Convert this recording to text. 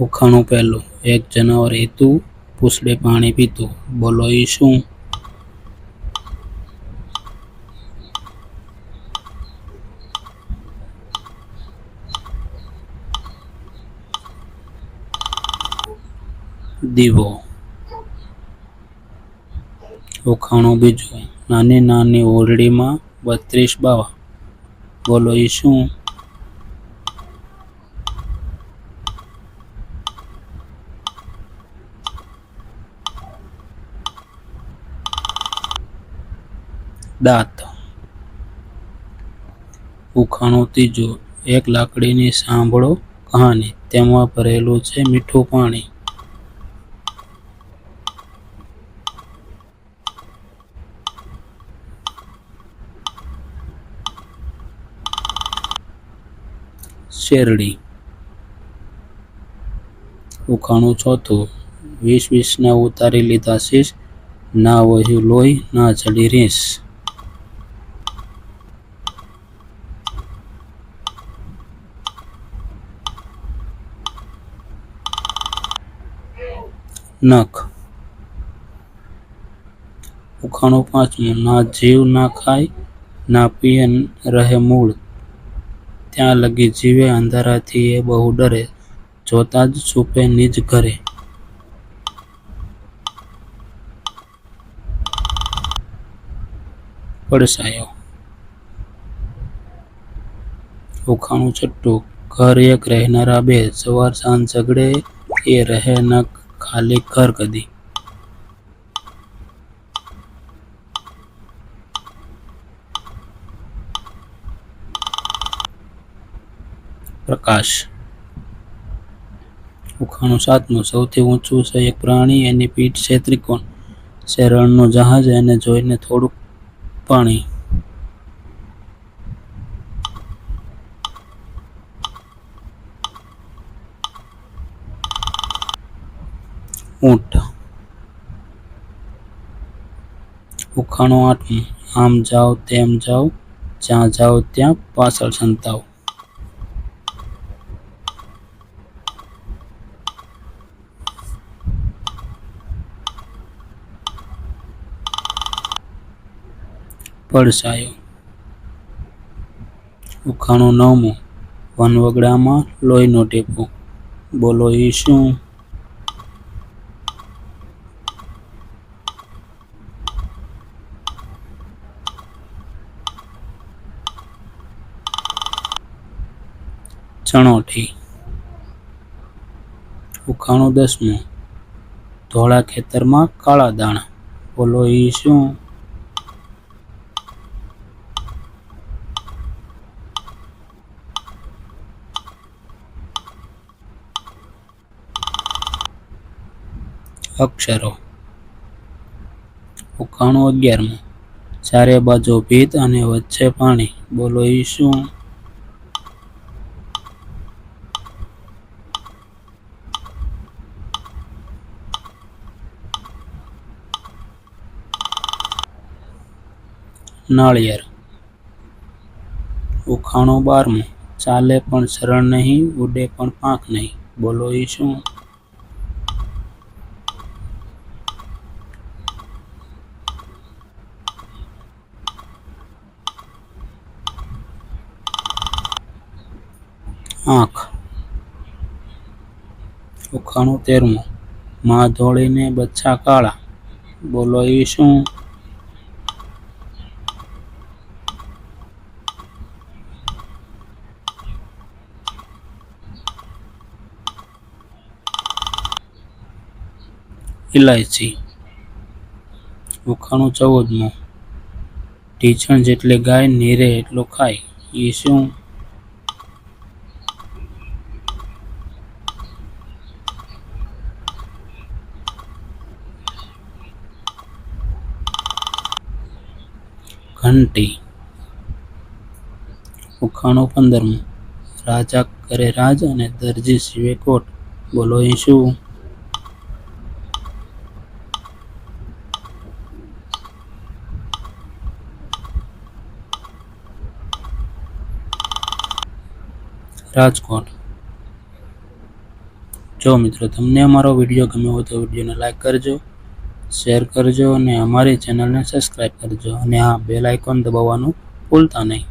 ઉખાણું પહેલું. એક જનાવર હતું, પૂંછડે પાણી પીતું. બોલો એ શું? દીવો. ઉખાણું બીજું. નાની નાની ઓરડીમાં 32 બાવા. બોલો એ શું? દાંત. ઉખાણું ત્રીજું. એક લાકડીની સાંભળો કહાની, તેમાં ભરેલું છે મીઠું પાણી. શેરડી. ઉખાણું ચોથું. 20 ઉતારી લીધા શીશ, ના વહ્યું લોહી, ના ચડી રીસ. નખ. ઉખાણું પાંચમું. ના જીવ ના ખાય, ના પીએ રહે મૂળ, ત્યાં લગી જીવે અંધારાથી એ બહુ ડરે, જોતા જ છુપે નિજ ઘરે. પડછાયો. ઉખાણું છઠ્ઠું. ઘર એક રહેનારા બે, સવાર સાંજ ઝઘડે, એ રહે ન ખાલી ઘર કદી. પ્રકાશ. ઉખાણું સાતમું. સૌથી ઊંચું છે એક પ્રાણી, એની પીઠ છે ત્રિકોણ, છે રણનું જહાજ, એને જોઈને થોડુંક પાણી. ઊંટ. ઉખાણું આઠમું. આમ જાઓ તેમ જાઓ, જ્યાં જાઓ ત્યાં પાછળ સંતાવ. પડછાયો. ઉખાણું નવમું. વનવગડામાં લોહીનો ટીપું. બોલો એ શું? ચણોઠી. ઉખાણું દસમું. ધોળા ખેતરમાં કાળા દાણા. બોલો એ શું? અક્ષરો. ઉખાણું 11મું. ચારે બાજુ ભીત અને વચ્ચે પાણી. બોલો એ શું? નાળિયેર. ઉખાણું 12મું. ચાલે પણ શરણ નહીં, ઉડે પણ પાંખ નહીં. બોલો એ શું? આંખ. ઉખાણું 13મું. માં ધોળીને બચ્ચા કાળા. બોલો એ શું? ઇલાયચી. ઉખાણું 14મું. ઢીંચણ જેટલી ગાય, નીરે એટલું ખાય. એ શું? ઘંટી. ઉખાણું 15મું. રાજા કરે રાજ અને દરજી સીવે કોટ. બોલો એ શું? રાજકોટ. જો મિત્રો તમને અમારો વિડીયો ગમ્યો હોય તો વિડીયોને લાઈક કરજો, શેર કરજો અને અમારી ચેનલને સબસ્ક્રાઈબ કરજો અને હા બેલ આઇકોન દબાવવાનું ભૂલતા નહીં.